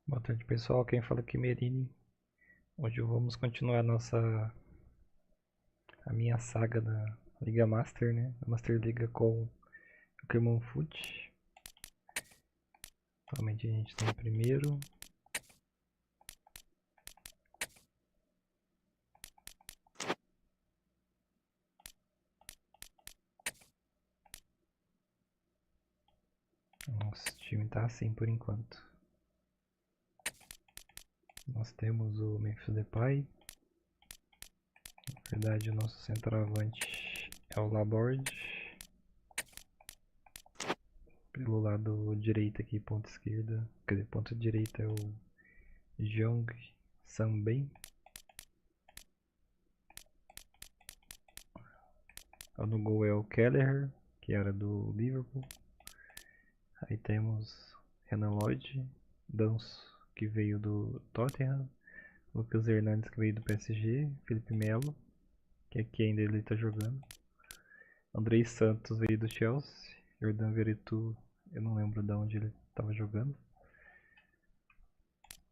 Boa tarde, pessoal. Quem fala aqui é Merini. Hoje vamos continuar a minha saga da Liga Master, né? A Master Liga com o Clermont Foot. Atualmente a gente está em primeiro. Nosso time está assim por enquanto. Nós temos o Memphis Depay. Na verdade, o nosso centroavante é o Laborde. Pelo lado direito aqui, ponta esquerda. Quer dizer, ponta direita é o Jong Sanbei. No gol é o Kelleher, que era do Liverpool. Aí temos Renan Lodge, Danso, que veio do Tottenham, Lucas Hernandes, que veio do PSG, Felipe Melo, que aqui ainda ele está jogando, Andrei Santos veio do Chelsea, Jordan Veretout, eu não lembro de onde ele estava jogando,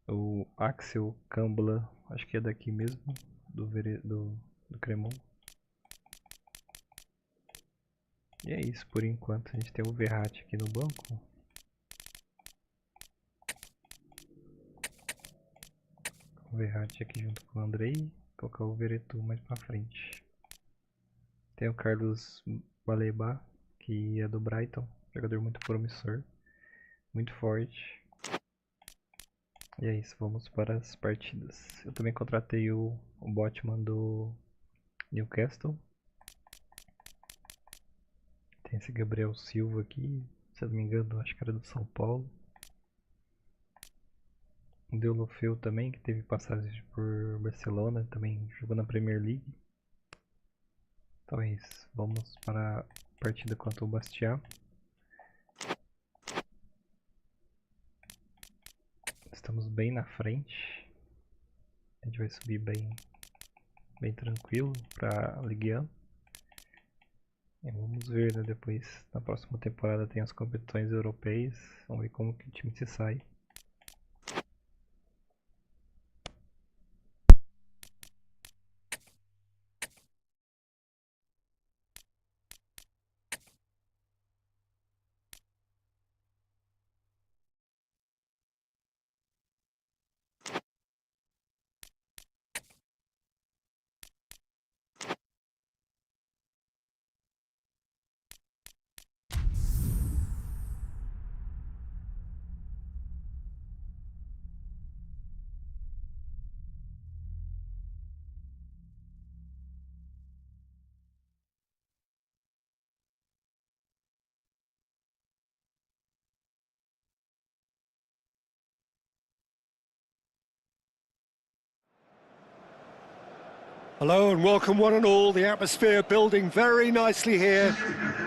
o Axel Kambla, acho que é daqui mesmo, do Clermont. E é isso por enquanto. A gente tem o Verratti aqui no banco. O Verratti aqui junto com o Andrei. Colocar o Veretout mais pra frente. Tem o Carlos Baleba, que é do Brighton. Jogador muito promissor. Muito forte. E é isso, vamos para as partidas. Eu também contratei o Botman do Newcastle. Tem esse Gabriel Silva aqui. Se eu não me engano, acho que era do São Paulo. O Deulofeu também, que teve passagens por Barcelona, também jogou na Premier League. Então é isso, vamos para a partida contra o Bastia. Estamos bem na frente. A gente vai subir bem tranquilo para a Liga 1. E vamos ver, né, depois, na próxima temporada tem as competições europeias. Vamos ver como que o time se sai. Hello and welcome one and all, the atmosphere building very nicely here.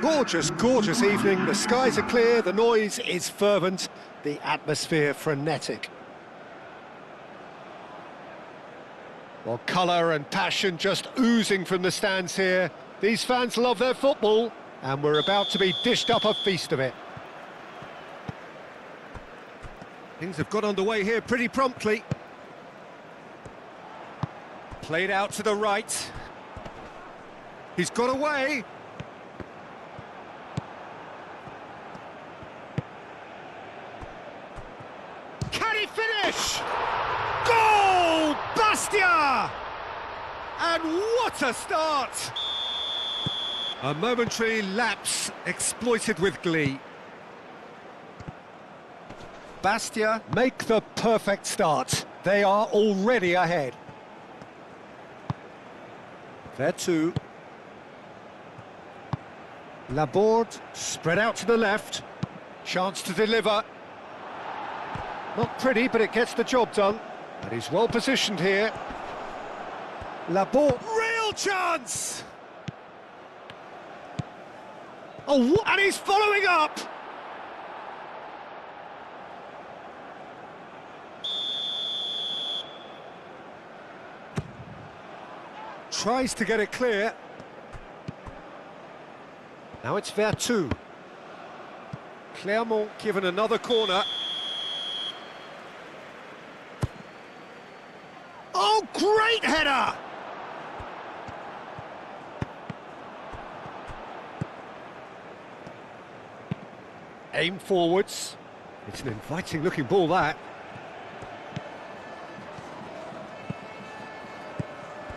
Gorgeous, gorgeous evening, the skies are clear, the noise is fervent, the atmosphere frenetic. Well, colour and passion just oozing from the stands here. These fans love their football and we're about to be dished up a feast of it. Things have got underway here pretty promptly. Played out to the right. He's got away. Can he finish? Goal! Bastia! And what a start! A momentary lapse exploited with glee. Bastia make the perfect start. They are already ahead. There too. Laborde spread out to the left. Chance to deliver. Not pretty, but it gets the job done. And he's well positioned here. Laborde, real chance! Oh, and he's following up! Tries to get it clear. Now it's Vertu. Clermont given another corner. Great header! Aim forwards. It's an inviting looking ball, that.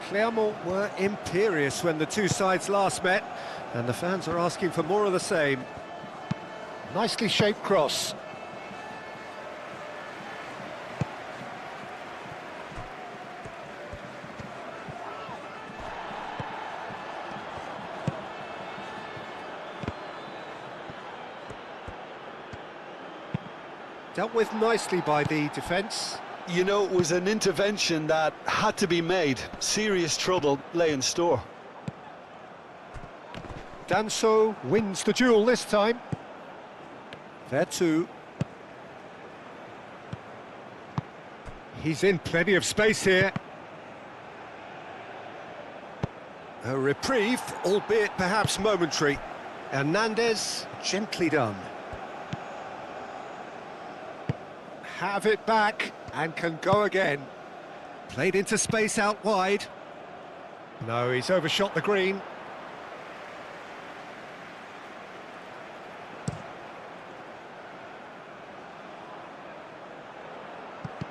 Clermont were imperious when the two sides last met, and the fans are asking for more of the same. Nicely shaped cross. Dealt with nicely by the defence. You know, it was an intervention that had to be made. Serious trouble lay in store. Danso wins the duel this time. There too. He's in plenty of space here. A reprieve, albeit perhaps momentary. Hernandez, gently done. Have it back and can go again. Played into space out wide. No, he's overshot the green.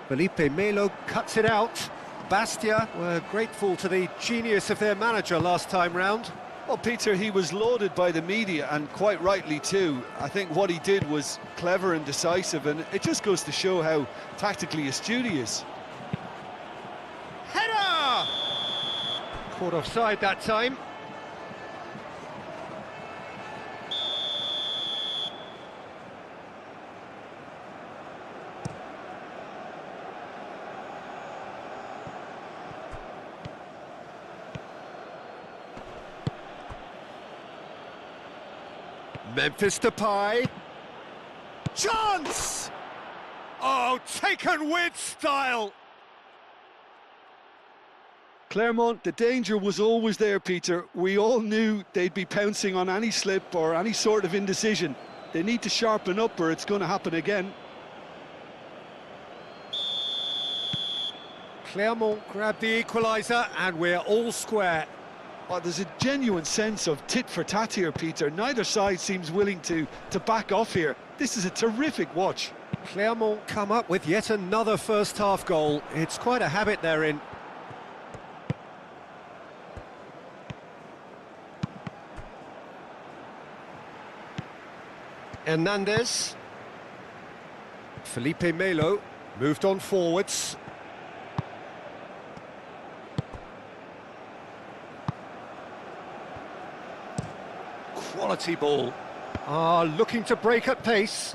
Felipe Melo cuts it out. Bastia were grateful to the genius of their manager last time round. Well, Peter, he was lauded by the media, and quite rightly too. I think what he did was clever and decisive, and it just goes to show how tactically astute he is. Header! Caught offside that time. Memphis Depay. Chance! Oh, taken with style! Clermont, the danger was always there, Peter. We all knew they'd be pouncing on any slip or any sort of indecision. They need to sharpen up or it's going to happen again. Clermont grabbed the equaliser and we're all square. Oh, there's a genuine sense of tit for tat here, Peter. Neither side seems willing to back off here. This is a terrific watch. Clermont come up with yet another first-half goal. It's quite a habit they're in. Hernandez. Felipe Melo moved on forwards. Quality ball. Looking to break at pace.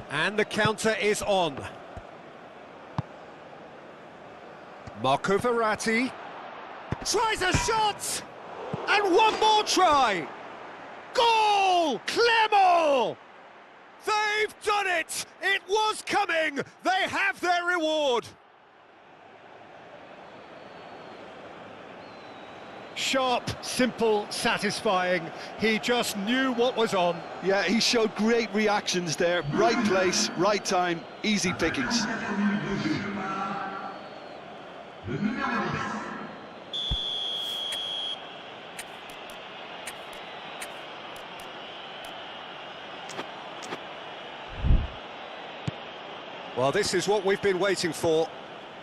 And the counter is on. Marco Verratti tries a shot! And one more try! Goal! Clermont! They've done it! It was coming! They have their reward! Sharp, simple, satisfying. He just knew what was on. Yeah, he showed great reactions there. Right place, right time, easy pickings. Well, this is what we've been waiting for.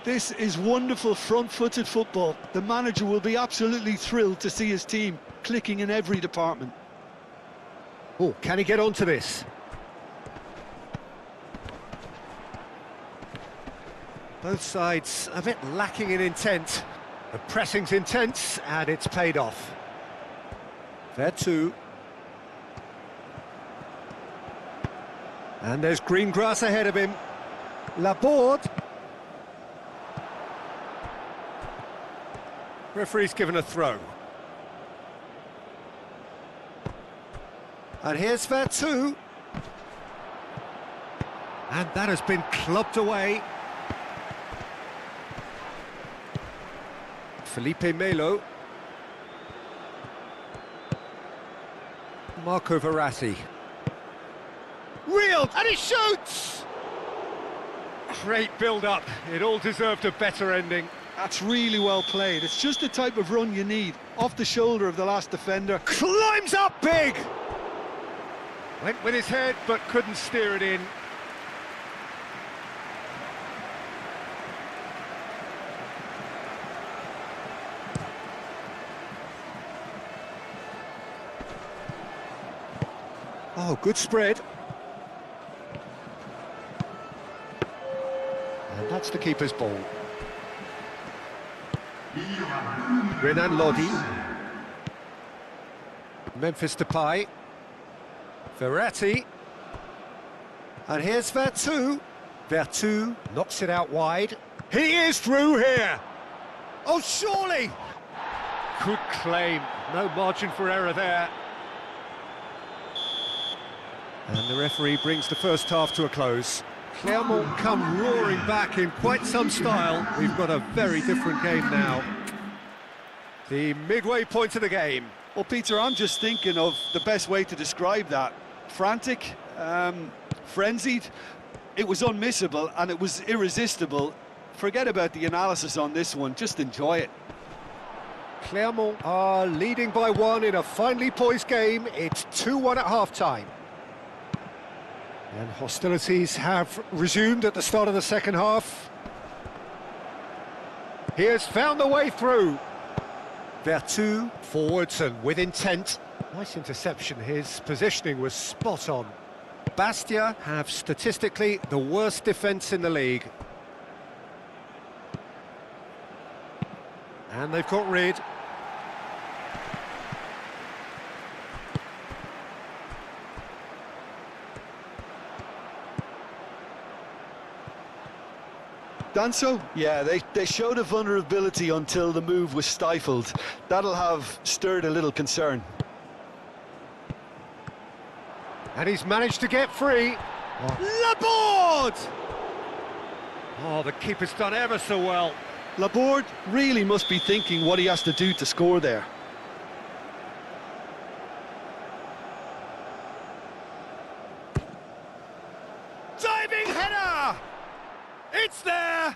This is wonderful front-footed football. The manager will be absolutely thrilled to see his team clicking in every department. Oh, can he get onto this? Both sides a bit lacking in intent. The pressing's intense, and it's paid off. There too. And there's green grass ahead of him. Laborde. Referee's given a throw. And here's Vertu. And that has been clubbed away. Felipe Melo. Marco Verratti. Real, and he shoots! Great build-up. It all deserved a better ending. That's really well played. It's just the type of run you need. Off the shoulder of the last defender. Climbs up big! Went with his head, but couldn't steer it in. Oh, good spread. And that's the keeper's ball. Renan Lodi. Memphis Depay. Verratti. And here's Vertu. Vertu knocks it out wide. He is through here. Oh, surely. Good claim. No margin for error there. And the referee brings the first half to a close. Clermont come roaring back in quite some style. We've got a very different game now. The midway point of the game. Well, Peter, I'm just thinking of the best way to describe that. Frantic, frenzied. It was unmissable and it was irresistible. Forget about the analysis on this one, just enjoy it. Clermont are leading by 1 in a finely poised game. It's 2-1 at half-time. And hostilities have resumed at the start of the second half. He has found the way through. Vertu forwards and with intent. Nice interception, his positioning was spot on. Bastia have statistically the worst defence in the league. And they've got rid. Danso? Yeah, they showed a vulnerability until the move was stifled. That'll have stirred a little concern. And he's managed to get free. Laborde! Oh, the keeper's done ever so well. Laborde really must be thinking what he has to do to score there. Diving header! It's there!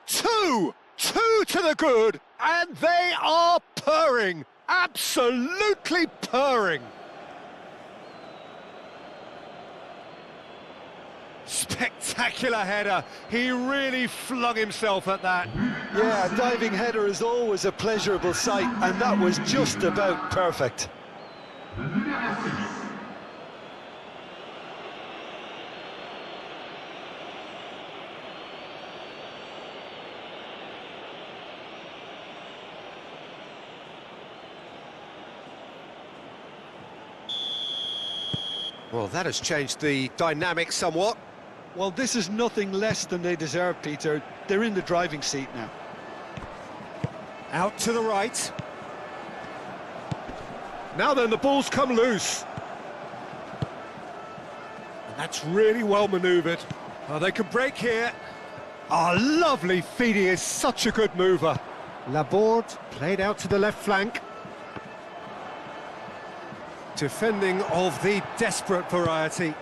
Two to the good, and they are purring, absolutely purring. Spectacular header, he really flung himself at that. Yeah, a diving header is always a pleasurable sight, and that was just about perfect. Well, that has changed the dynamic somewhat. Well, this is nothing less than they deserve, Peter. They're in the driving seat now. Out to the right. Now then, the ball's come loose. And that's really well manoeuvred. Oh, they can break here. Oh, lovely feed, he is such a good mover. Laborde played out to the left flank. Defending of the desperate variety.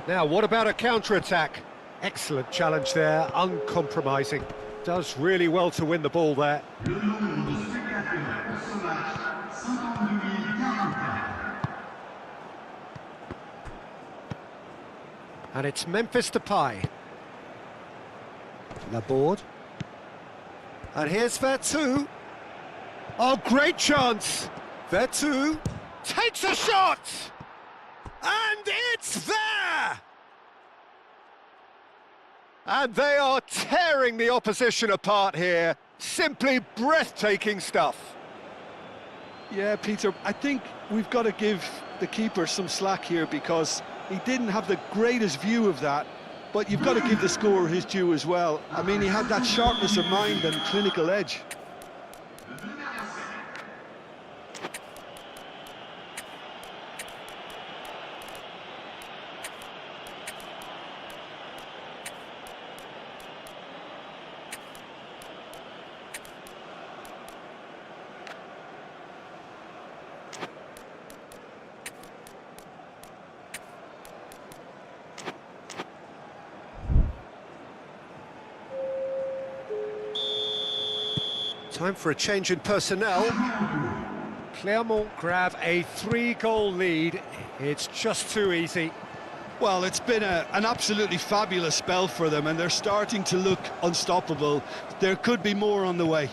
Now, what about a counter-attack? Excellent challenge there, uncompromising. Does really well to win the ball there. And it's Memphis Depay. Laborde. And here's Vertu. Oh, great chance! Vertu takes a shot! And it's there! And they are tearing the opposition apart here. Simply breathtaking stuff. Yeah, Peter, I think we've got to give the keeper some slack here because he didn't have the greatest view of that, but you've got to give the scorer his due as well. I mean, he had that sharpness of mind and clinical edge. Time for a change in personnel. Clermont grab a 3-goal lead. It's just too easy. Well, it's been an absolutely fabulous spell for them, and they're starting to look unstoppable. There could be more on the way.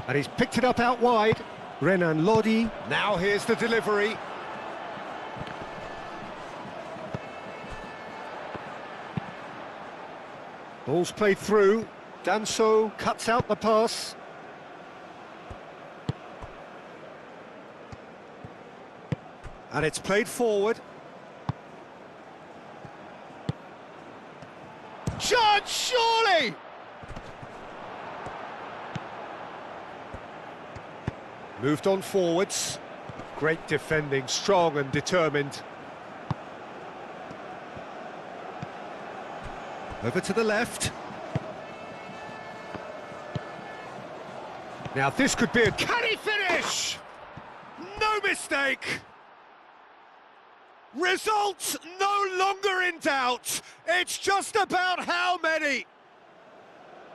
And he's picked it up out wide. Renan Lodi. Now here's the delivery. Ball's played through. Danso cuts out the pass. And it's played forward. Chance, surely! Moved on forwards. Great defending, strong and determined. Over to the left. Now this could be a canny finish! No mistake! Results no longer in doubt. It's just about how many.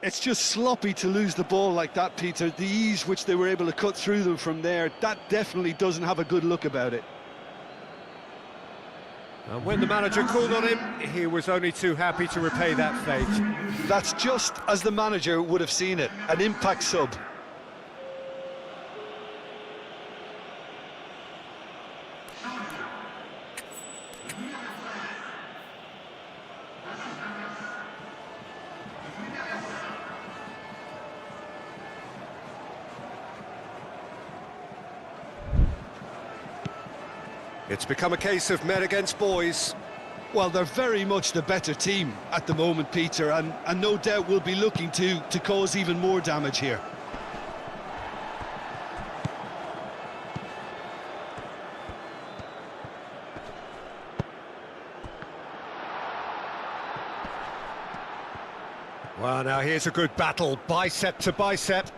It's just sloppy to lose the ball like that, Peter. The ease which they were able to cut through them from there, that definitely doesn't have a good look about it. And when the manager called on him, he was only too happy to repay that fate. That's just as the manager would have seen it, an impact sub. It's become a case of men against boys. Well, they're very much the better team at the moment, Peter, and no doubt will be looking to cause even more damage here. Well, now here's a good battle, bicep to bicep.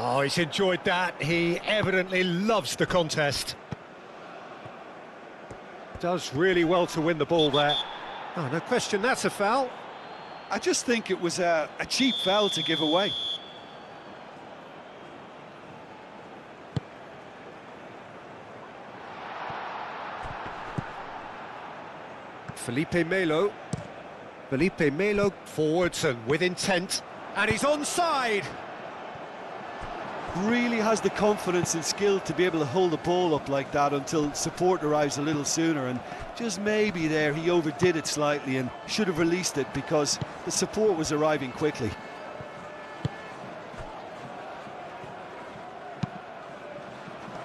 Oh, he's enjoyed that. He evidently loves the contest. Does really well to win the ball there. Oh, no question, that's a foul. I just think it was a cheap foul to give away. Felipe Melo. Felipe Melo forwards and with intent. And he's onside. Really has the confidence and skill to be able to hold the ball up like that until support arrives a little sooner, and just maybe there he overdid it slightly and should have released it because the support was arriving quickly.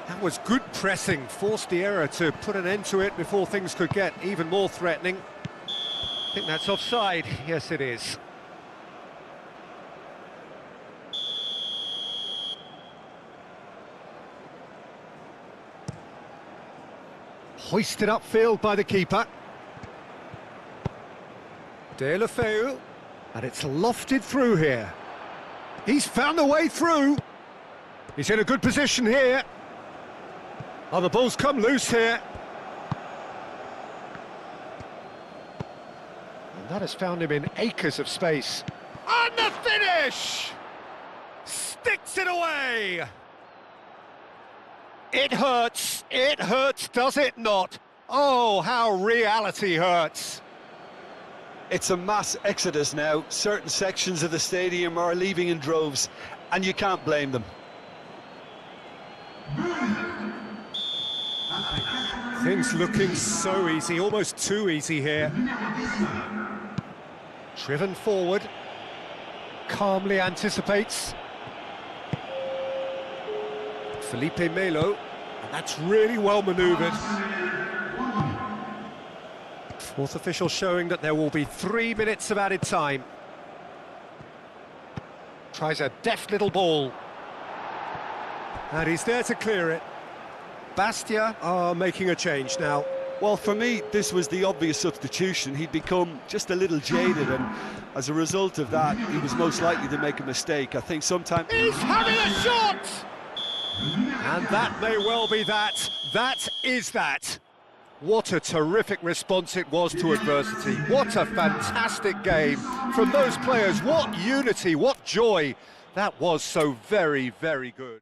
That was good pressing, forced the error to put an end to it before things could get even more threatening. I think that's offside. Yes, it is. Hoisted upfield by the keeper. De La Feu, and it's lofted through here. He's found a way through. He's in a good position here. Oh, the ball's come loose here. And that has found him in acres of space. And the finish! Sticks it away! It hurts, does it not? Oh, how reality hurts. It's a mass exodus now. Certain sections of the stadium are leaving in droves, and you can't blame them. Things looking so easy, almost too easy here. Driven forward, calmly anticipates. Felipe Melo, and that's really well manoeuvred. Fourth official showing that there will be 3 minutes of added time. Tries a deft little ball. And he's there to clear it. Bastia are making a change now. Well, for me, this was the obvious substitution. He'd become just a little jaded, and as a result of that, he was most likely to make a mistake. I think sometimes... He's having a shot! And that may well be that. That is that. What a terrific response it was to adversity. What a fantastic game from those players. What unity, what joy. That was so very, very good.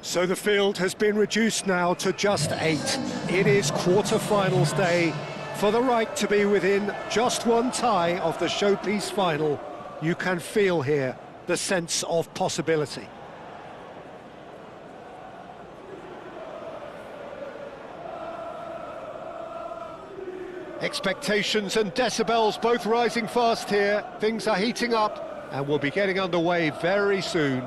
So the field has been reduced now to just 8. It is quarter-finals day. For the right to be within just one tie of the showpiece final, you can feel here the sense of possibility. Expectations and decibels both rising fast here. Things are heating up and we'll be getting underway very soon.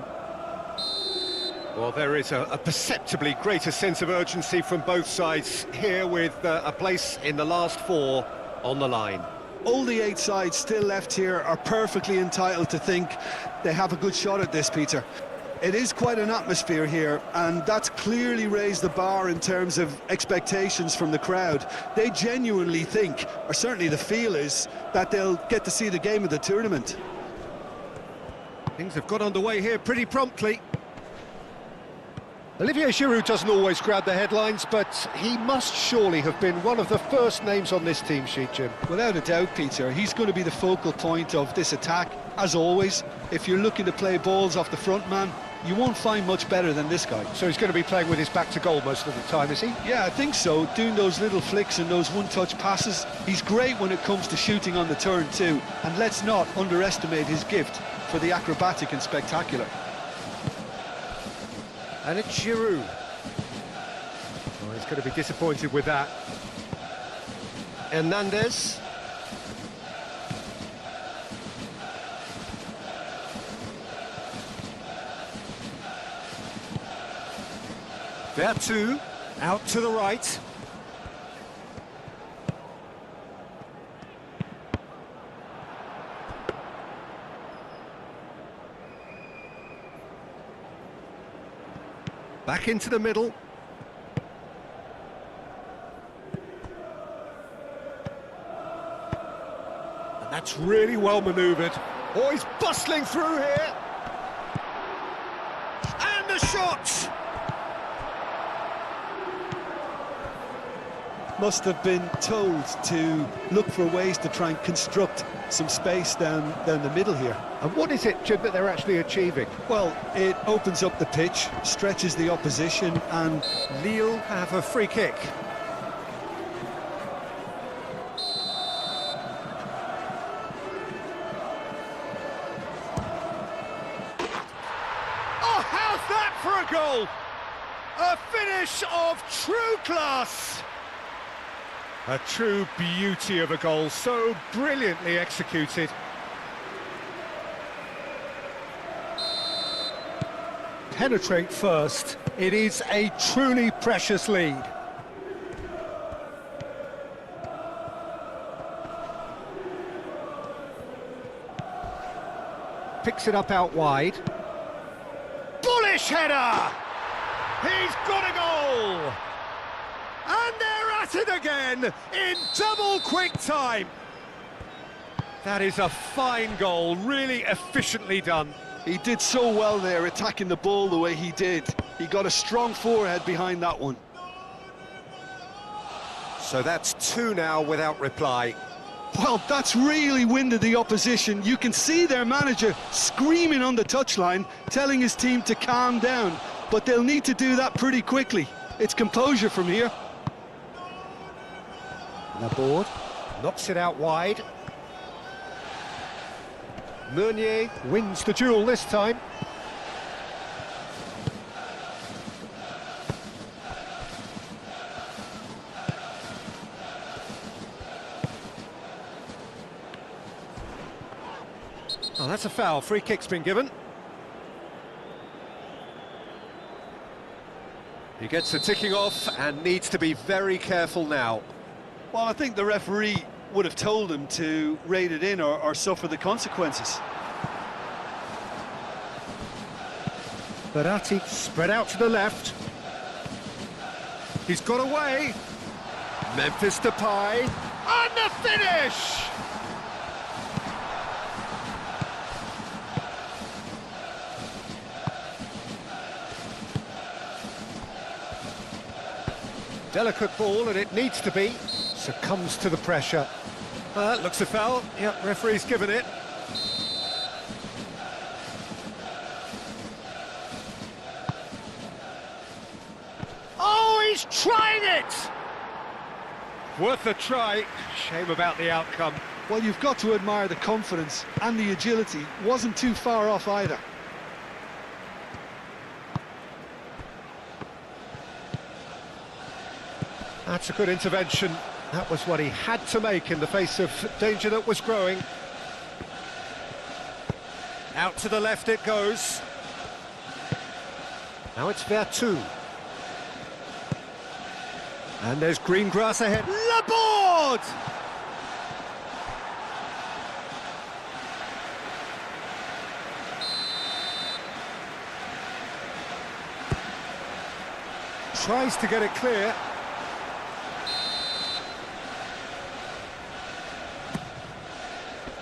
Well, there is a perceptibly greater sense of urgency from both sides here, with a place in the last 4 on the line. All the 8 sides still left here are perfectly entitled to think they have a good shot at this, Peter. It is quite an atmosphere here, and that's clearly raised the bar in terms of expectations from the crowd. They genuinely think, or certainly the feel is, that they'll get to see the game of the tournament. Things have got underway here pretty promptly. Olivier Giroud doesn't always grab the headlines, but he must surely have been one of the first names on this team sheet, Jim. Without a doubt, Peter, he's going to be the focal point of this attack, as always. If you're looking to play balls off the front man, you won't find much better than this guy. So he's going to be playing with his back to goal most of the time, is he? Yeah, I think so, doing those little flicks and those one-touch passes. He's great when it comes to shooting on the turn too, and let's not underestimate his gift for the acrobatic and spectacular. And it's Giroud. Oh, he's going to be disappointed with that. Hernandez. There two, out to the right. Back into the middle. And that's really well manoeuvred. Oh, he's bustling through here. And the shot! Must have been told to look for ways to try and construct some space down the middle here. And what is it, Jim, that they're actually achieving? Well, it opens up the pitch, stretches the opposition, and Lille have a free kick. Oh, how's that for a goal? A finish of true class. A true beauty of a goal, so brilliantly executed. Penetrate first. It is a truly precious lead. Picks it up out wide. Bullish header! He's got a goal! And they're at it again in double quick time. That is a fine goal, really efficiently done. he did so well there, attacking the ball the way he did. He got a strong forehead behind that one. So that's two now without reply. Well, that's really winded the opposition. You can see their manager screaming on the touchline, telling his team to calm down. But they'll need to do that pretty quickly. It's composure from here. The board knocks it out wide. Meunier wins the duel this time. Oh, that's a foul. Free kick's been given. He gets the ticking off and needs to be very careful now. Well, I think the referee would have told him to rate it in or suffer the consequences. Verratti spread out to the left. He's got away. Memphis Depay. And the finish! Delicate ball, and it needs to be. Succumbs to the pressure. Looks a foul. Yep, referee's given it. Oh, he's trying it! Worth a try. Shame about the outcome. Well, you've got to admire the confidence and the agility. Wasn't too far off either. That's a good intervention. That was what he had to make in the face of danger that was growing. Out to the left it goes. Now it's Vertu. And there's green grass ahead. Laborde! Tries to get it clear.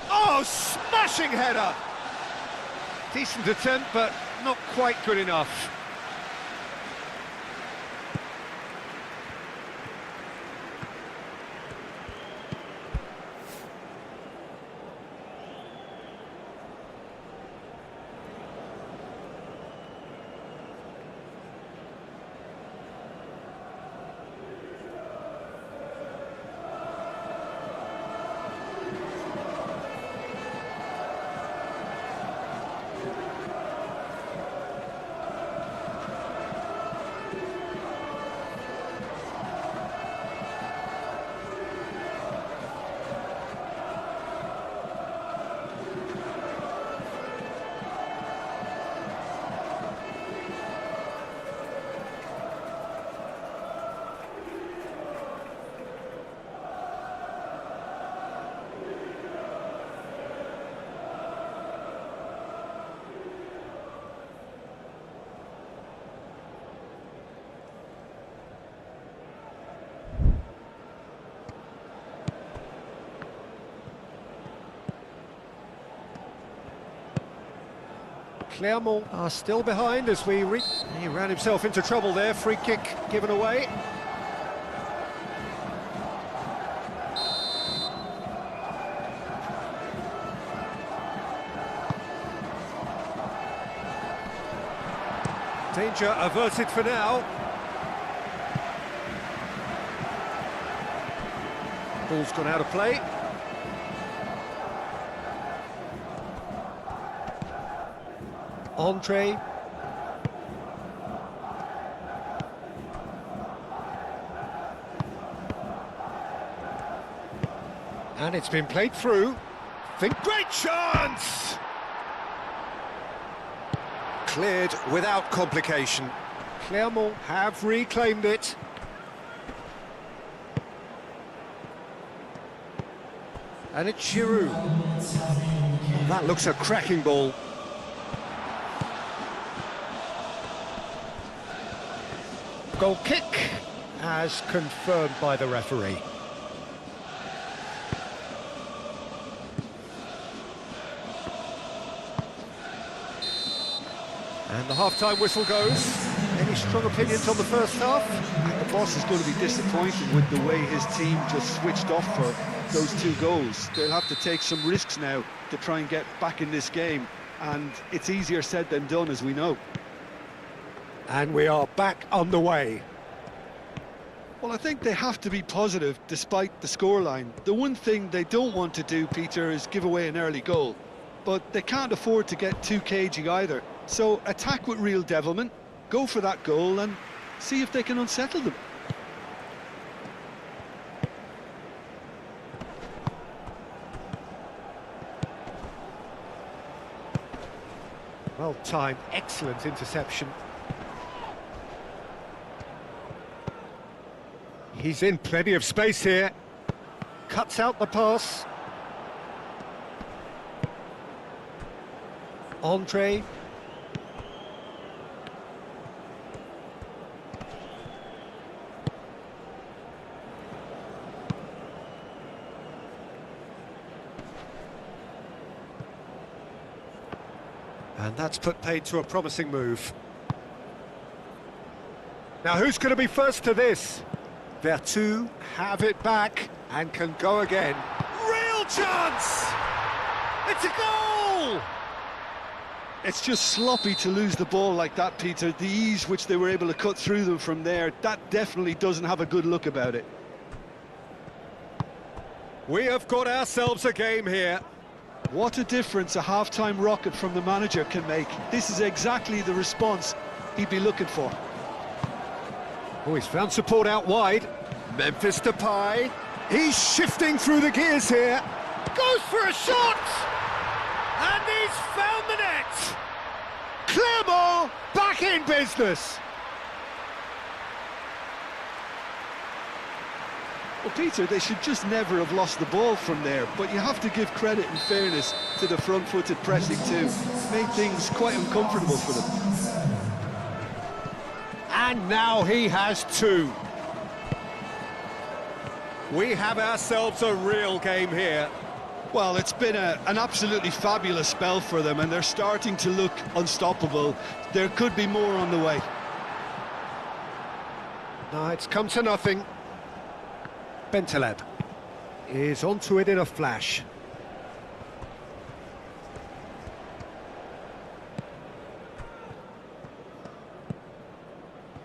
Oh, smashing header! Decent attempt, but not quite good enough. Clermont are still behind as he ran himself into trouble there. Free kick given away. Danger averted for now. Ball's gone out of play. Entree. And it's been played through. Great chance! Cleared without complication. Clermont have reclaimed it. And it's Giroud. That looks a cracking ball. Goal kick, as confirmed by the referee. And the half-time whistle goes. Any strong opinions on the first half? The boss is going to be disappointed with the way his team just switched off for those 2 goals. They'll have to take some risks now to try and get back in this game, and it's easier said than done, as we know. And we are back underway. Well, I think they have to be positive despite the scoreline. The one thing they don't want to do, Peter, is give away an early goal. But they can't afford to get too cagey either. So attack with real devilment, go for that goal and see if they can unsettle them. Well timed, excellent interception. He's in plenty of space here. Cuts out the pass. Entree. And that's put paid to a promising move. Now who's going to be first to this? Vertu have it back and can go again. Real chance! It's a goal! It's just sloppy to lose the ball like that, Peter. The ease which they were able to cut through them from there, that definitely doesn't have a good look about it. We have got ourselves a game here. What a difference a half-time rocket from the manager can make. This is exactly the response he'd be looking for. Oh, he's found support out wide. Memphis Depay. He's shifting through the gears here. Goes for a shot! And he's found the net! Clermont back in business! Well, Peter, they should just never have lost the ball from there, but you have to give credit and fairness to the front-footed pressing too. Made things quite uncomfortable for them. And now he has 2. We have ourselves a real game here. Well, it's been an absolutely fabulous spell for them, and they're starting to look unstoppable. There could be more on the way. No, it's come to nothing. Bentaleb is onto it in a flash.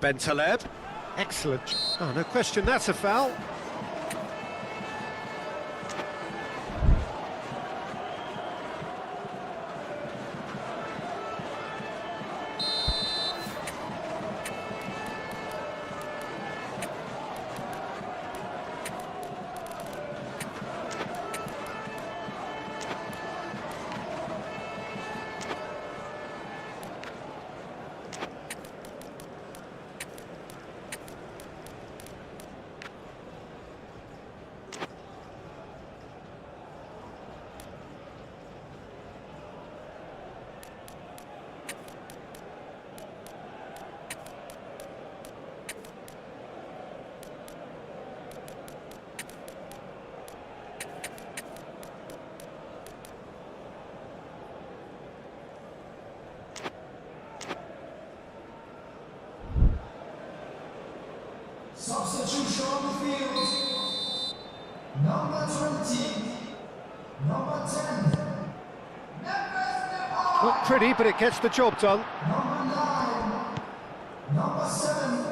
Bentaleb, excellent. Oh, no question, that's a foul. Substitution on the field. Number 20. Number 10. Not pretty, but it gets the job done. Number 9. Number 7.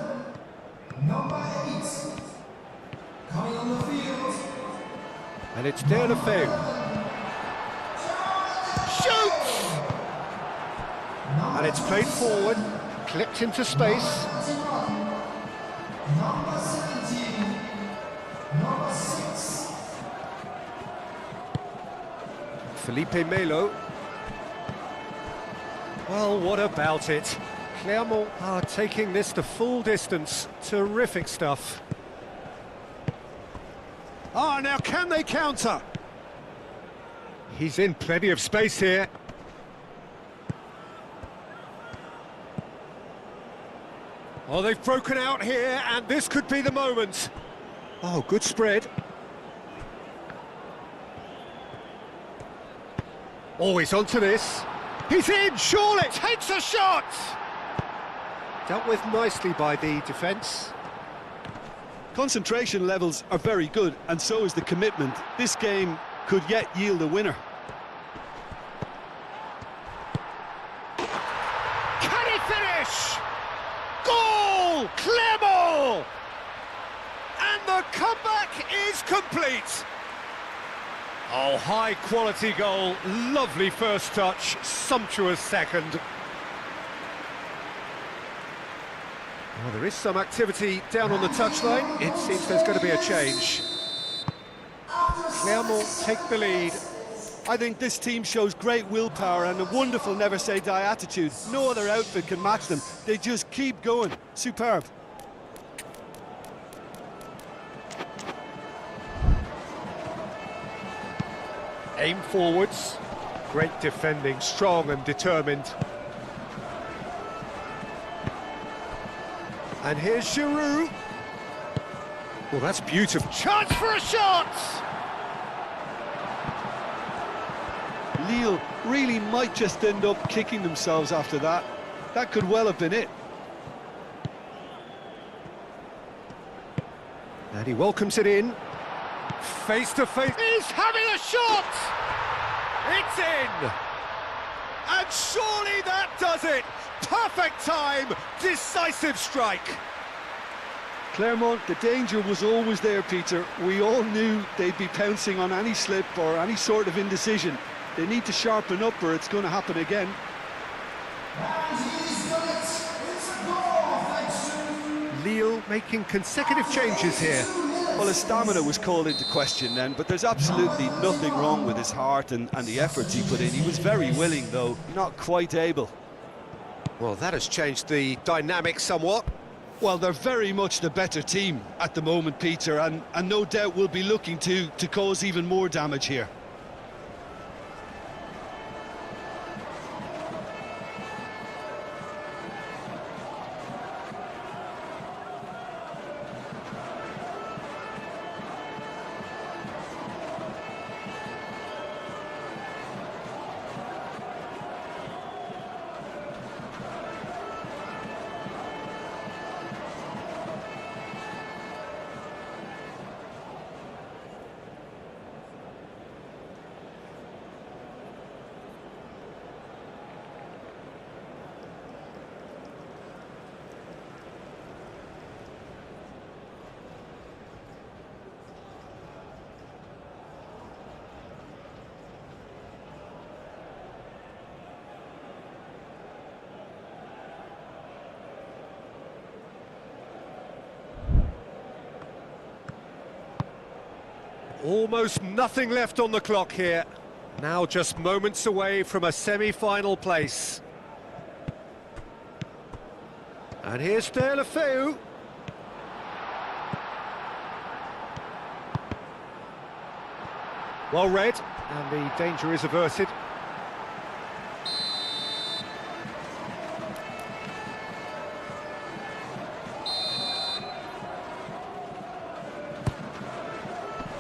Number 8. Coming on the field. And it's Deulofeu. Shoots! And it's played forward, clipped into space. Number 17. Number 6. Felipe Melo. Well, what about it? Clermont are taking this the full distance. Terrific stuff. Ah, now can they counter? He's in plenty of space here. Oh, they've broken out here, and this could be the moment. Oh, good spread. Always onto this. He's in, surely! Takes a shot! Dealt with nicely by the defence. Concentration levels are very good, and so is the commitment. This game could yet yield a winner. Can he finish? Goal! Clermont! And the comeback is complete. Oh, high-quality goal, lovely first touch, sumptuous second. Well, there is some activity down on the touchline. It seems there's going to be a change. Clermont take the lead. I think this team shows great willpower and a wonderful never-say-die attitude. No other outfit can match them. They just keep going. Superb. Aim forwards. Great defending, strong and determined. And here's Giroud. Well, that's beautiful. Chance for a shot! Lille really might just end up kicking themselves after that. That could well have been it. And he welcomes it in. Face to face. He's having a shot! It's in! And surely that does it! Perfect time! Decisive strike! Clermont, the danger was always there, Peter. We all knew they'd be pouncing on any slip or any sort of indecision. They need to sharpen up or it's going to happen again. And he's done it. It's a goal, thanks to... Lille making consecutive changes here. Well, his stamina was called into question then, but there's absolutely nothing wrong with his heart and the efforts he put in. He was very willing, though, not quite able. Well, that has changed the dynamic somewhat. Well, they're very much the better team at the moment, Peter, and no doubt will be looking to cause even more damage here. Almost nothing left on the clock here. Now just moments away from a semi-final place. And here's Deulofeu. Well read, and the danger is averted.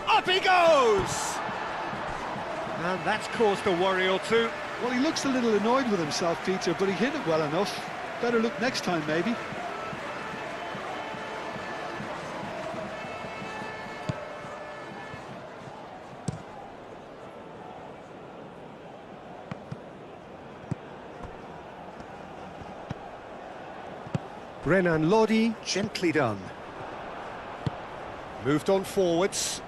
Up he goes! And that's caused a worry or two. Well, he looks a little annoyed with himself, Peter, but he hit it well enough. Better look next time, maybe. Renan Lodi, gently done. Moved on forwards.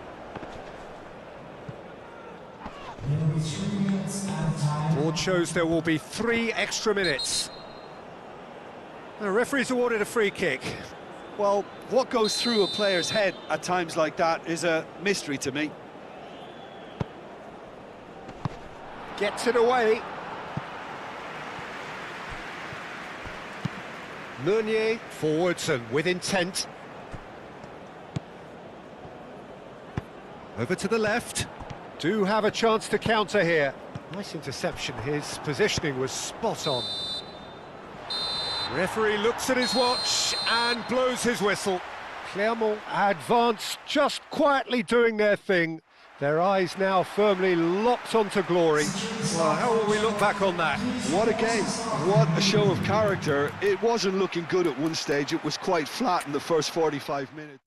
There will be 3 minutes at a time. Board shows there will be 3 extra minutes. The referee's awarded a free kick. Well, what goes through a player's head at times like that is a mystery to me. Gets it away. Meunier forwards and with intent. Over to the left. Do have a chance to counter here. Nice interception. His positioning was spot on. Referee looks at his watch and blows his whistle. Clermont advance, just quietly doing their thing. Their eyes now firmly locked onto glory. Well, how will we look back on that? What a game, what a show of character. It wasn't looking good at one stage, it was quite flat in the first 45 minutes.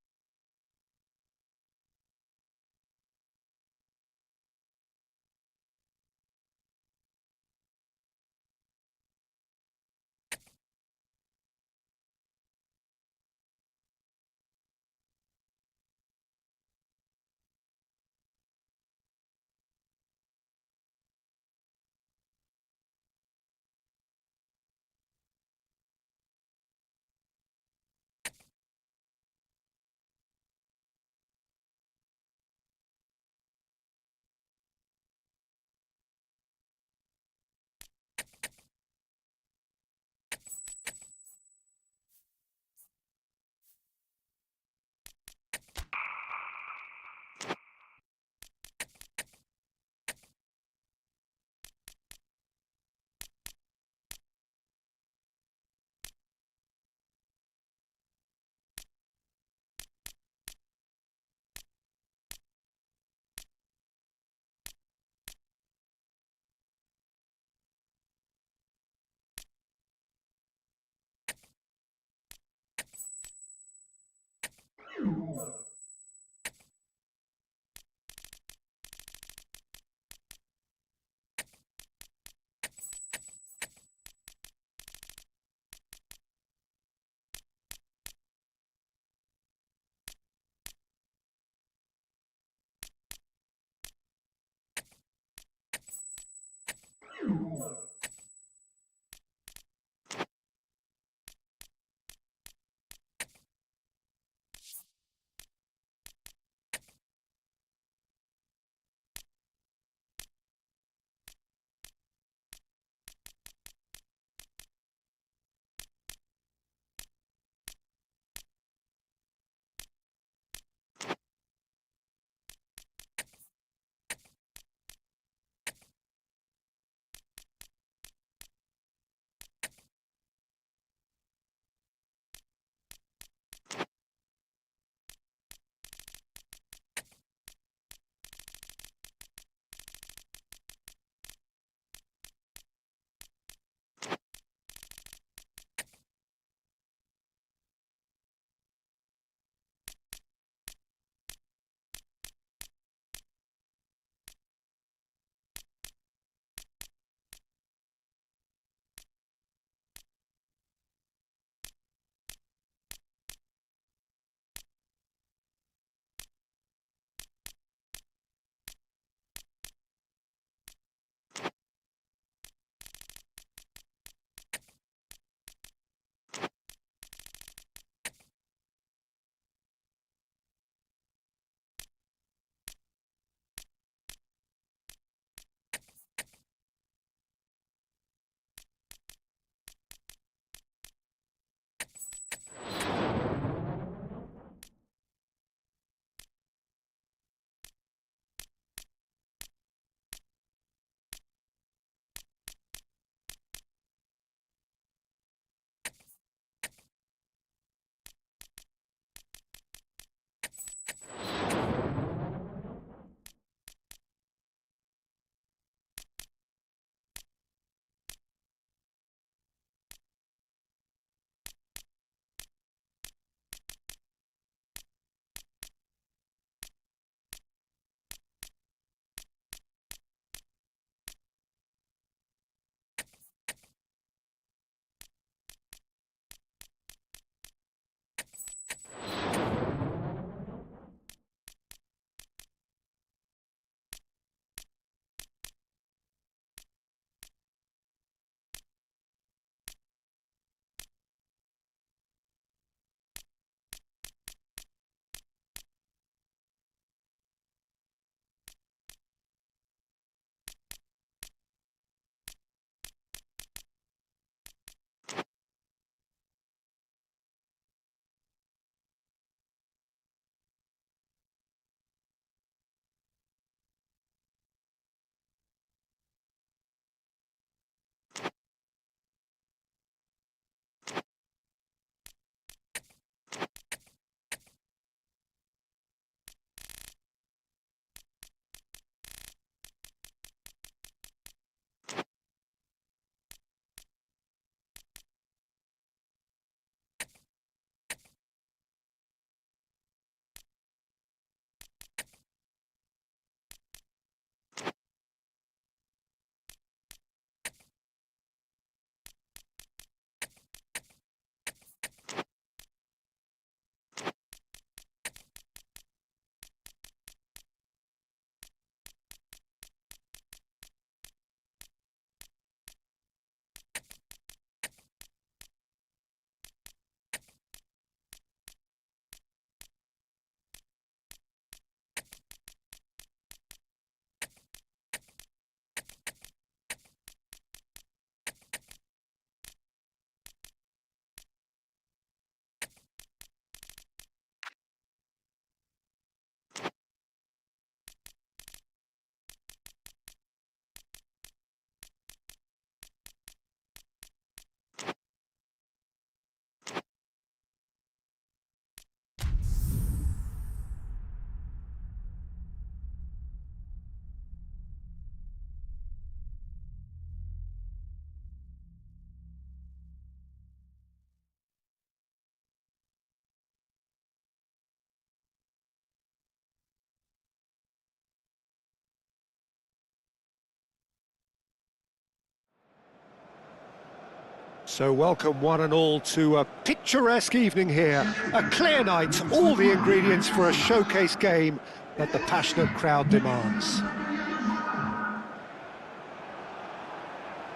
So welcome one and all to a picturesque evening here. A clear night, all the ingredients for a showcase game that the passionate crowd demands.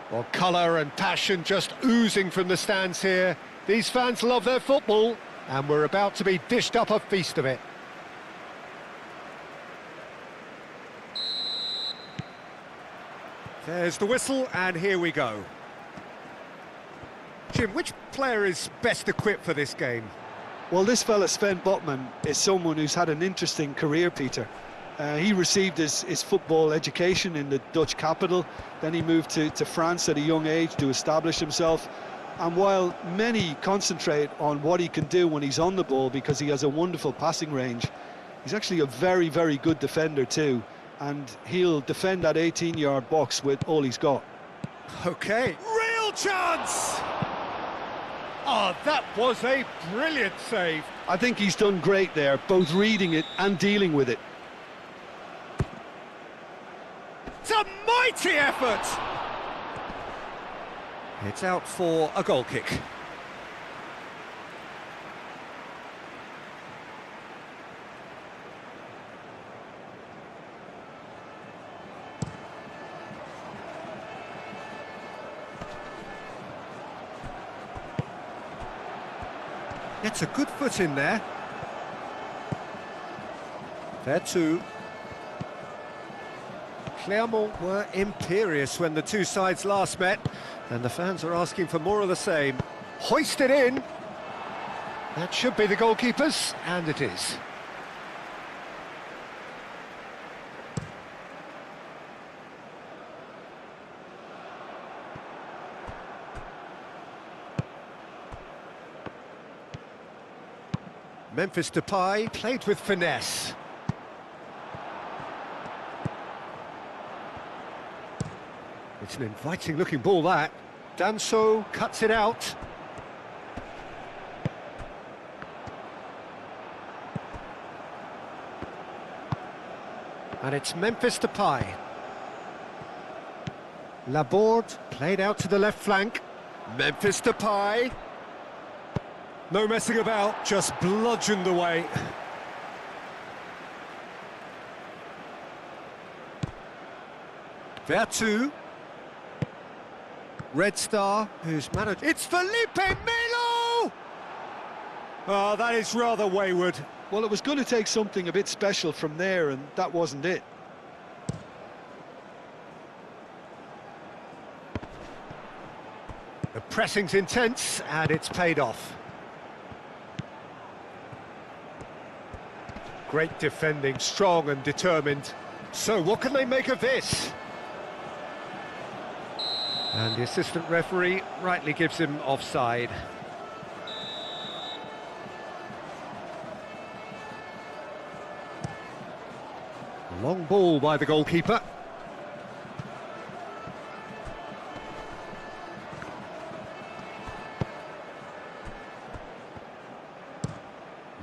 Well, colour and passion just oozing from the stands here. These fans love their football, and we're about to be dished up a feast of it. There's the whistle, and here we go. Jim, which player is best equipped for this game? Well, this fella, Sven Botman, is someone who's had an interesting career, Peter. He received his football education in the Dutch capital, then he moved to France at a young age to establish himself. And while many concentrate on what he can do when he's on the ball because he has a wonderful passing range, he's actually a very, very good defender too. And he'll defend that 18-yard box with all he's got. Okay, real chance! Oh, that was a brilliant save. I think he's done great there, both reading it and dealing with it. It's a mighty effort! It's out for a goal kick. Gets a good foot in there. There too. Clermont were imperious when the two sides last met, and the fans are asking for more of the same. Hoisted in. That should be the goalkeepers, and it is. Memphis Depay played with finesse. It's an inviting looking ball, that. Danso cuts it out. And it's Memphis Depay. Laborde played out to the left flank. Memphis Depay. No messing about, just bludgeoned away. Vertu. Red Star, who's managed... It's Felipe Melo! Oh, that is rather wayward. Well, it was going to take something a bit special from there, and that wasn't it. The pressing's intense, and it's paid off. Great defending, strong and determined. So, what can they make of this? And the assistant referee rightly gives him offside. Long ball by the goalkeeper.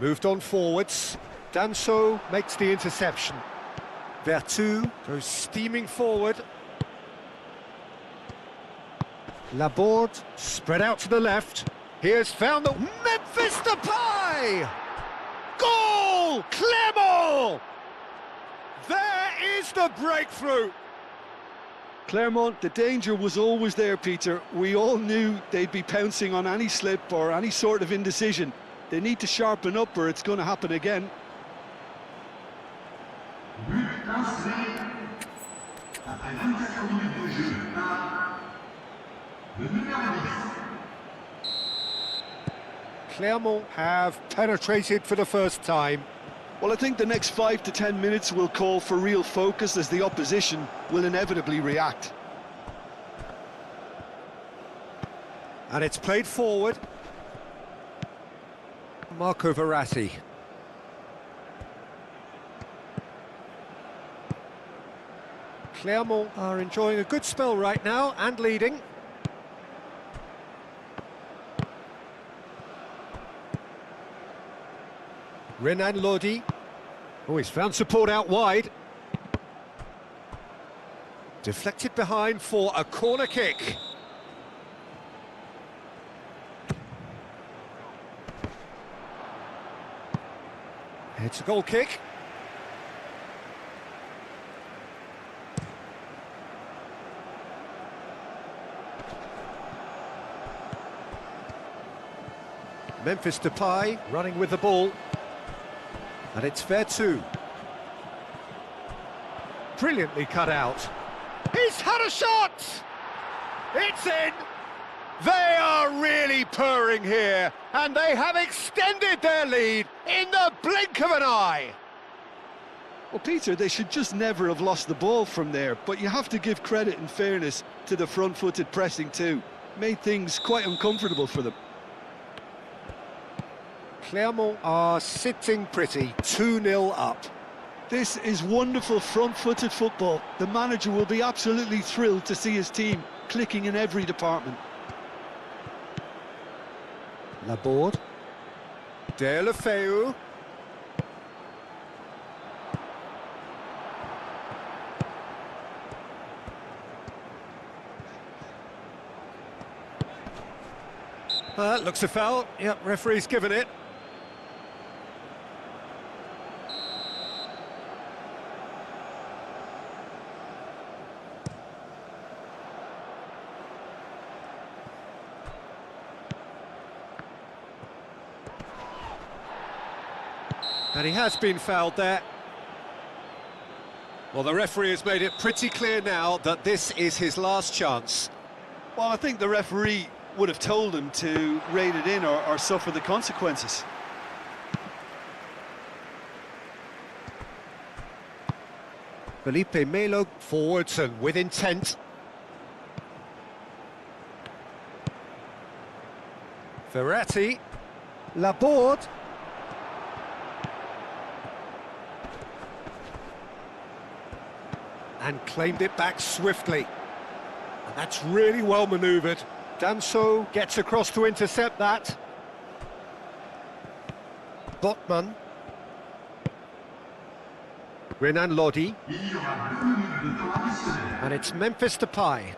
Moved on forwards. Danso makes the interception. Vertu goes steaming forward. Laborde spread out to the left. Here's found the Memphis Depay! Goal! Clermont! There is the breakthrough! Clermont, the danger was always there, Peter. We all knew they'd be pouncing on any slip or any sort of indecision. They need to sharpen up or it's going to happen again. Clermont have penetrated for the first time. Well, I think the next 5 to 10 minutes will call for real focus as the opposition will inevitably react. And it's played forward. Marco Verratti. Clermont are enjoying a good spell right now and leading. Renan Lodi. Oh, he's found support out wide. Deflected behind for a corner kick. It's a goal kick. Memphis Depay running with the ball. And it's Vertu. Brilliantly cut out. He's had a shot! It's in! They are really purring here, and they have extended their lead in the blink of an eye. Well, Peter, they should just never have lost the ball from there, but you have to give credit and fairness to the front-footed pressing too. Made things quite uncomfortable for them. Clermont are sitting pretty, 2-0 up. This is wonderful front-footed football. The manager will be absolutely thrilled to see his team clicking in every department. Laborde. Deulofeu. Looks a foul. Yep, referee's given it. And he has been fouled there. Well, the referee has made it pretty clear now that this is his last chance. Well, I think the referee would have told him to rein it in or suffer the consequences. Felipe Melo forwards and with intent. Verratti. Laborde. And claimed it back swiftly. And that's really well manoeuvred. Danso gets across to intercept that. Botman. Renan Lodi. And it's Memphis Depay.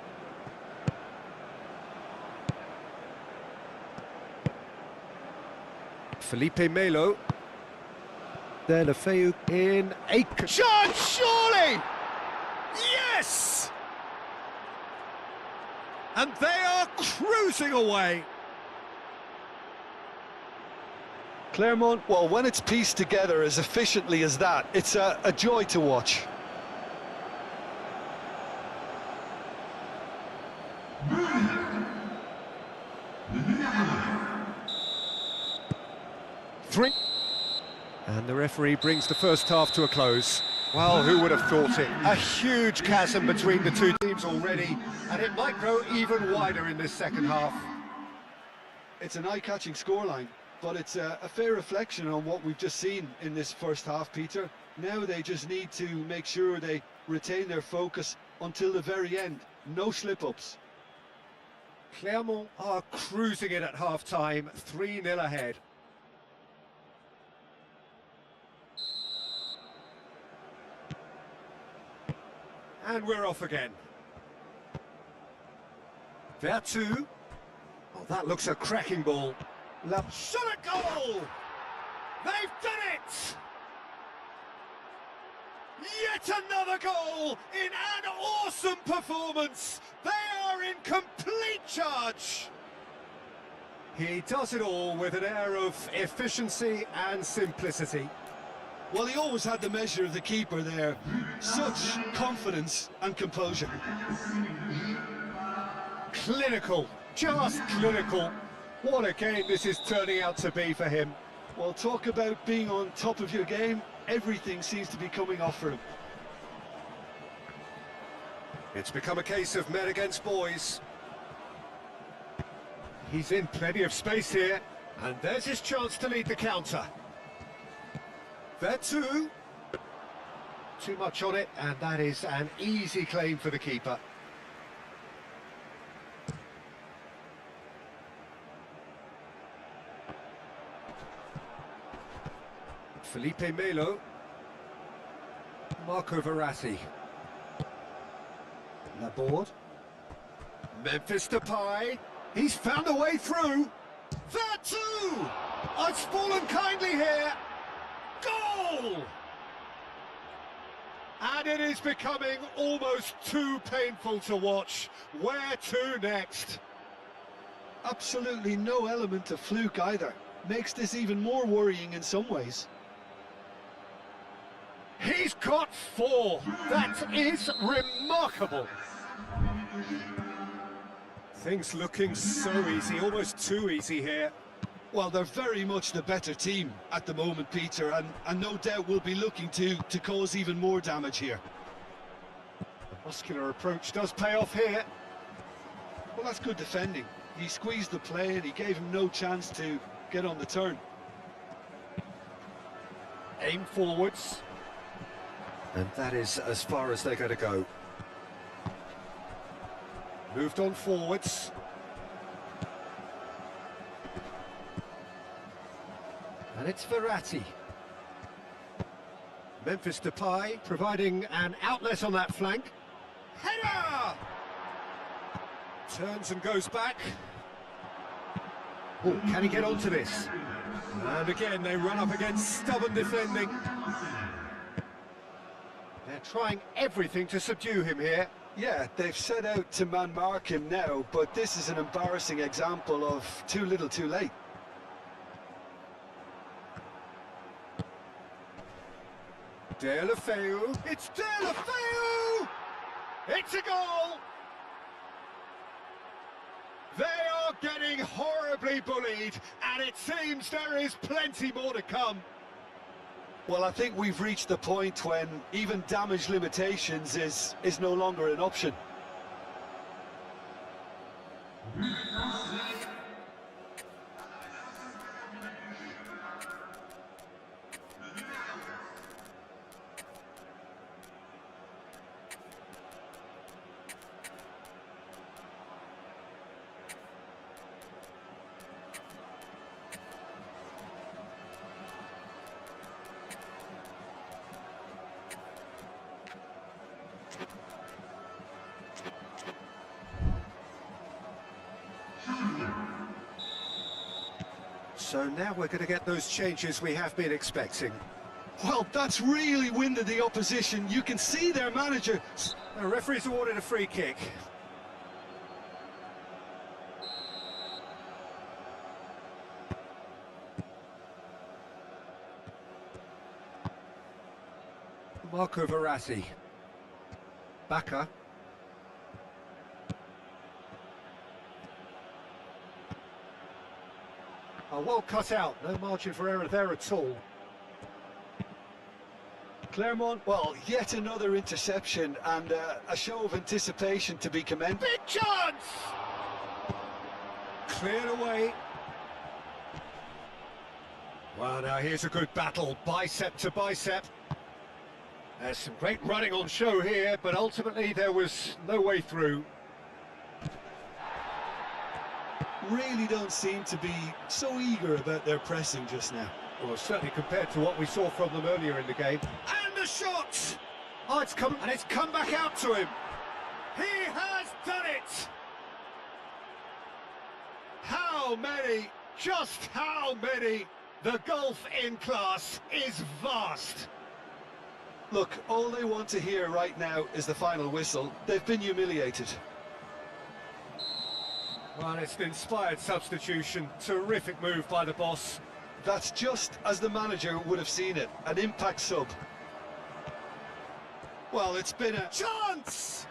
Felipe Melo. Deulofeu in a shot, surely! Yes! And they are cruising away. Clermont, well, when it's pieced together as efficiently as that, it's a joy to watch. Three. And the referee brings the first half to a close. Well, who would have thought it? A huge chasm between the two teams already, and it might grow even wider in this second half. It's an eye-catching scoreline, but it's a fair reflection on what we've just seen in this first half, Peter. Now they just need to make sure they retain their focus until the very end. No slip-ups. Clermont are cruising it at half-time, 3-0 ahead. And we're off again. Vertu. Oh, that looks a cracking ball. Shot a goal! They've done it! Yet another goal in an awesome performance! They are in complete charge! He does it all with an air of efficiency and simplicity. Well, he always had the measure of the keeper there. Such confidence and composure. Clinical, just clinical. What a game this is turning out to be for him. Well, talk about being on top of your game. Everything seems to be coming off for him. It's become a case of men against boys. He's in plenty of space here, and there's his chance to lead the counter. Vertu. Too much on it, and that is an easy claim for the keeper. Felipe Melo. Marco Verratti. Laborde. Memphis Depay. He's found a way through. Vertu! I've fallen kindly here. Goal! goal! And it is becoming almost too painful to watch. Where to next? Absolutely no element of fluke either. Makes this even more worrying in some ways. He's got 4. That is remarkable. Things looking so easy, almost too easy here. Well, they're very much the better team at the moment, Peter, and no doubt will be looking to cause even more damage here. The muscular approach does pay off here. Well, that's good defending. He squeezed the play and he gave him no chance to get on the turn. Aim forwards. And that is as far as they're going to go. Moved on forwards. And it's Verratti. Memphis Depay providing an outlet on that flank. Header! Turns and goes back. Oh, can he get onto this? And again, they run up against stubborn defending. They're trying everything to subdue him here. Yeah, they've set out to man-mark him now, but this is an embarrassing example of too little too late. Deulofeu, it's Deulofeu! It's a goal! They are getting horribly bullied, and it seems there is plenty more to come. Well, I think we've reached the point when even damage limitations is no longer an option. So now we're going to get those changes we have been expecting. Well, that's really winded the opposition. You can see their manager. The referee's awarded a free kick. Marco Verratti. Bacca. Oh, well cut out, no margin for error there at all. Clermont, well, yet another interception and a show of anticipation to be commended. Big chance! Cleared away. Well, now here's a good battle, bicep to bicep. There's some great running on show here, but ultimately there was no way through. Really don't seem to be so eager about their pressing just now. Well, certainly compared to what we saw from them earlier in the game. And the shot! Oh, it's come back out to him. He has done it! How many? Just how many? The gulf in class is vast. Look, all they want to hear right now is the final whistle. They've been humiliated. Well, it's an inspired substitution. Terrific move by the boss. That's just as the manager would have seen it, an impact sub. Well, it's been a chance!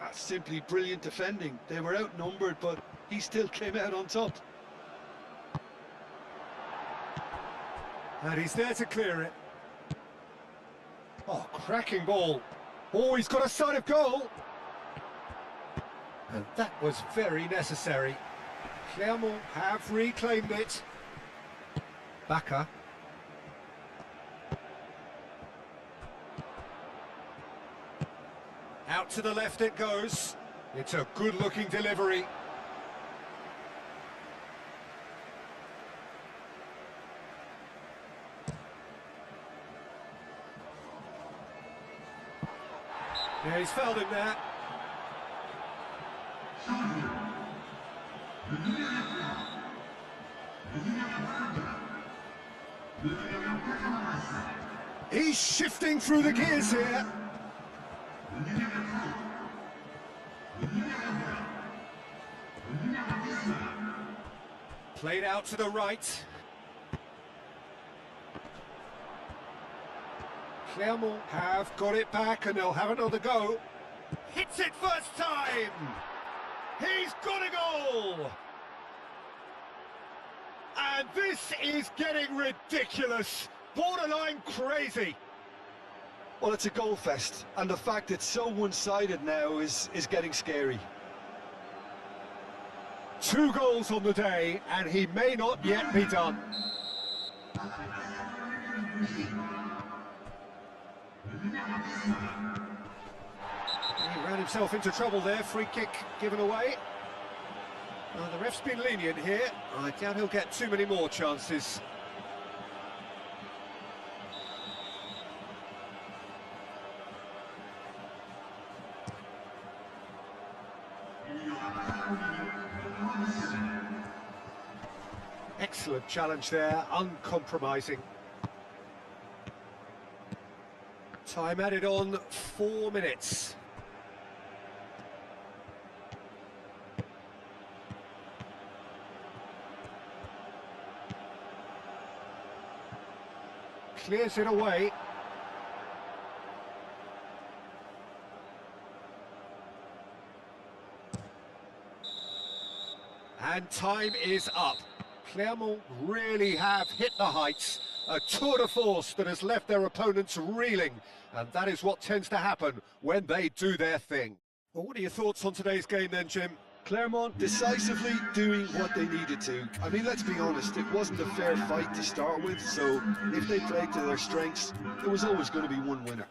That's simply brilliant defending. They were outnumbered, but he still came out on top. And he's there to clear it. Oh, cracking ball. Oh, he's got a sight of goal. And that was very necessary. Clermont have reclaimed it. Bacca. Out to the left it goes. It's a good-looking delivery. Yeah, he's fouled him there. He's shifting through the gears here. Played out to the right. Clermont have got it back and they'll have another go. Hits it first time! He's got a goal! And this is getting ridiculous, borderline crazy. Well, it's a goal fest, and the fact it's so one-sided now is getting scary. 2 goals on the day, and he may not yet be done. He ran himself into trouble there, free kick given away. The ref's been lenient here. I doubt he'll get too many more chances. Excellent challenge there, uncompromising. Time added on, 4 minutes. Clears it away. And time is up. Clermont really have hit the heights. A tour de force that has left their opponents reeling. And that is what tends to happen when they do their thing. Well, what are your thoughts on today's game then, Jim? Clermont decisively doing what they needed to. I mean, let's be honest, it wasn't a fair fight to start with, so if they played to their strengths, there was always going to be one winner.